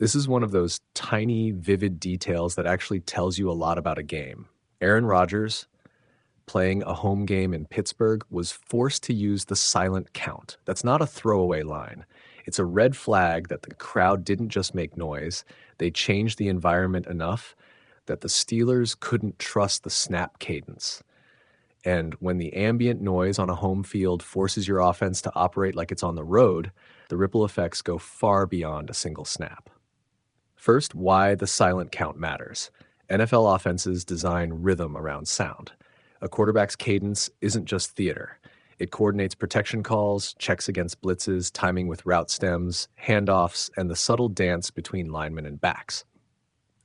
This is one of those tiny, vivid details that actually tells you a lot about a game. Aaron Rodgers, playing a home game in Pittsburgh, was forced to use the silent count. That's not a throwaway line. It's a red flag that the crowd didn't just make noise, they changed the environment enough that the Steelers couldn't trust the snap cadence. And when the ambient noise on a home field forces your offense to operate like it's on the road, the ripple effects go far beyond a single snap. First, why the silent count matters. NFL offenses design rhythm around sound. A quarterback's cadence isn't just theater. It coordinates protection calls, checks against blitzes, timing with route stems, handoffs, and the subtle dance between linemen and backs.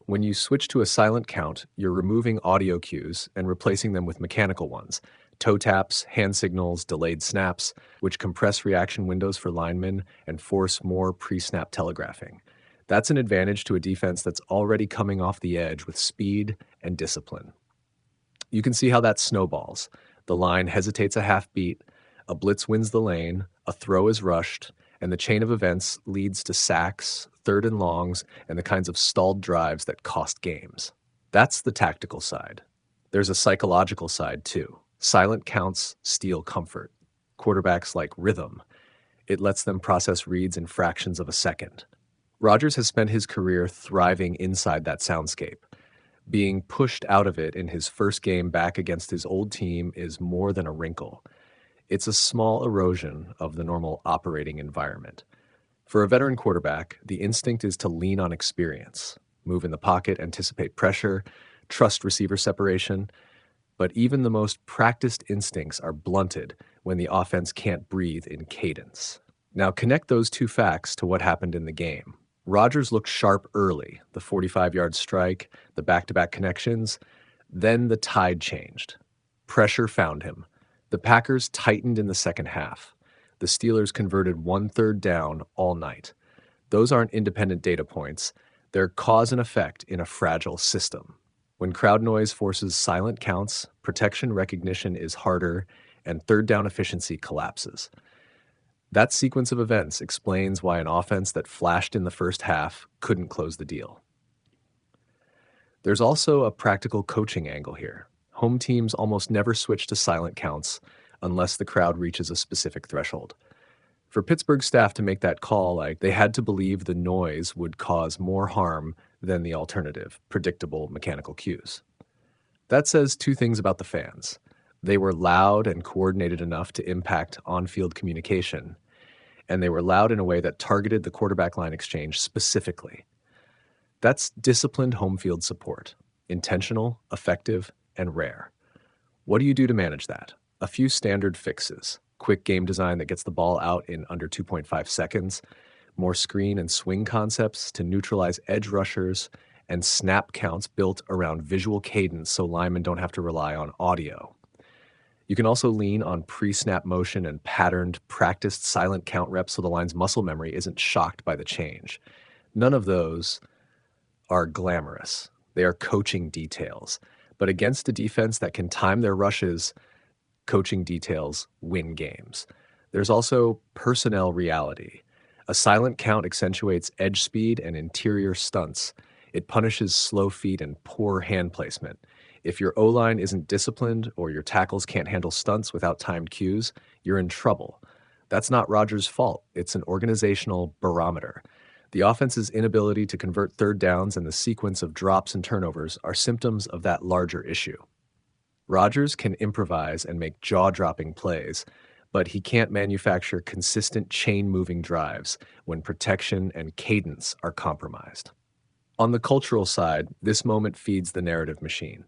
When you switch to a silent count, you're removing audio cues and replacing them with mechanical ones. Toe taps, hand signals, delayed snaps, which compress reaction windows for linemen and force more pre-snap telegraphing. That's an advantage to a defense that's already coming off the edge with speed and discipline. You can see how that snowballs. The line hesitates a half beat, a blitz wins the lane, a throw is rushed, and the chain of events leads to sacks, third and longs, and the kinds of stalled drives that cost games. That's the tactical side. There's a psychological side too. Silent counts steal comfort. Quarterbacks like rhythm. It lets them process reads in fractions of a second. Rodgers has spent his career thriving inside that soundscape. Being pushed out of it in his first game back against his old team is more than a wrinkle. It's a small erosion of the normal operating environment. For a veteran quarterback, the instinct is to lean on experience, move in the pocket, anticipate pressure, trust receiver separation. But even the most practiced instincts are blunted when the offense can't breathe in cadence. Now connect those two facts to what happened in the game. Rodgers looked sharp early, the 45-yard strike, the back-to-back connections. Then the tide changed. Pressure found him. The Packers tightened in the second half. The Steelers converted 1 third down all night. Those aren't independent data points. They're cause and effect in a fragile system. When crowd noise forces silent counts, protection recognition is harder, and third down efficiency collapses. That sequence of events explains why an offense that flashed in the first half couldn't close the deal. There's also a practical coaching angle here. Home teams almost never switch to silent counts unless the crowd reaches a specific threshold. For Pittsburgh staff to make that call, they had to believe the noise would cause more harm than the alternative, predictable mechanical cues. That says two things about the fans. They were loud and coordinated enough to impact on-field communication, and they were loud in a way that targeted the quarterback line exchange specifically. That's disciplined home field support, intentional, effective, and rare. What do you do to manage that? A few standard fixes. Quick game design that gets the ball out in under 2.5 seconds, more screen and swing concepts to neutralize edge rushers, and snap counts built around visual cadence so linemen don't have to rely on audio. You can also lean on pre-snap motion and patterned, practiced silent count reps so the line's muscle memory isn't shocked by the change. None of those are glamorous. They are coaching details. But against a defense that can time their rushes, coaching details win games. There's also personnel reality. A silent count accentuates edge speed and interior stunts. It punishes slow feet and poor hand placement. If your O-line isn't disciplined or your tackles can't handle stunts without timed cues, you're in trouble. That's not Rodgers' fault. It's an organizational barometer. The offense's inability to convert third downs and the sequence of drops and turnovers are symptoms of that larger issue. Rodgers can improvise and make jaw-dropping plays, but he can't manufacture consistent chain-moving drives when protection and cadence are compromised. On the cultural side, this moment feeds the narrative machine.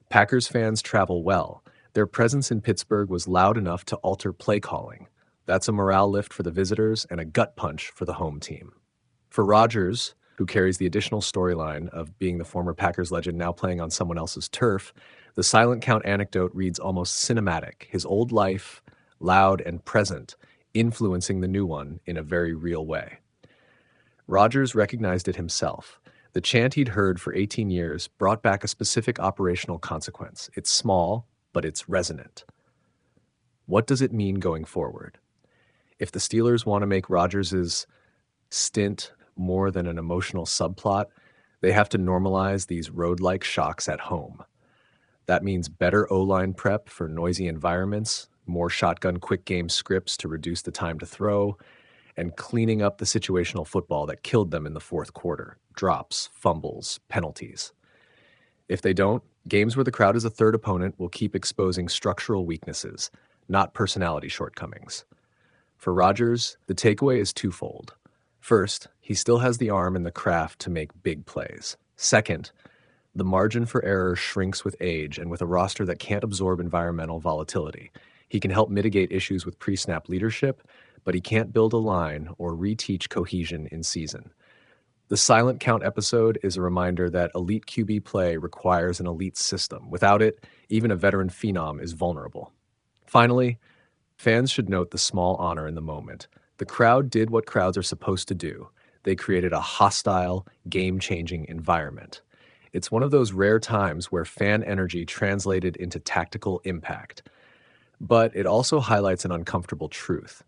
Packers fans travel well. Their presence in Pittsburgh was loud enough to alter play calling. That's a morale lift for the visitors and a gut punch for the home team. For Rodgers, who carries the additional storyline of being the former Packers legend now playing on someone else's turf, the silent count anecdote reads almost cinematic, his old life, loud and present, influencing the new one in a very real way. Rodgers recognized it himself. The chant he'd heard for 18 years brought back a specific operational consequence. It's small, but it's resonant. What does it mean going forward? If the Steelers want to make Rodgers' stint more than an emotional subplot, they have to normalize these road-like shocks at home. That means better O-line prep for noisy environments, more shotgun quick game scripts to reduce the time to throw, and cleaning up the situational football that killed them in the fourth quarter: drops, fumbles, penalties. If they don't, games where the crowd is a third opponent will keep exposing structural weaknesses, not personality shortcomings. For Rodgers, the takeaway is twofold. First, he still has the arm and the craft to make big plays. Second, the margin for error shrinks with age and with a roster that can't absorb environmental volatility. He can help mitigate issues with pre-snap leadership, but he can't build a line or reteach cohesion in season. The silent count episode is a reminder that elite QB play requires an elite system. Without it, even a veteran phenom is vulnerable. Finally, fans should note the small honor in the moment. The crowd did what crowds are supposed to do. They created a hostile, game-changing environment. It's one of those rare times where fan energy translated into tactical impact. But it also highlights an uncomfortable truth.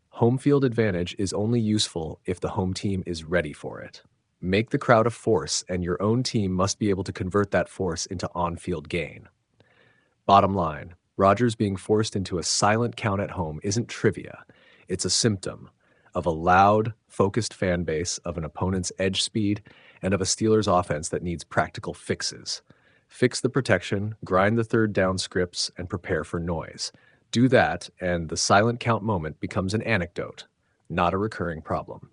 Home field advantage is only useful if the home team is ready for it. Make the crowd a force, and your own team must be able to convert that force into on-field gain. Bottom line, Rodgers being forced into a silent count at home isn't trivia. It's a symptom of a loud, focused fan base, of an opponent's edge speed, and of a Steelers offense that needs practical fixes. Fix the protection, grind the third down scripts, and prepare for noise. Do that, and the silent count moment becomes an anecdote, not a recurring problem.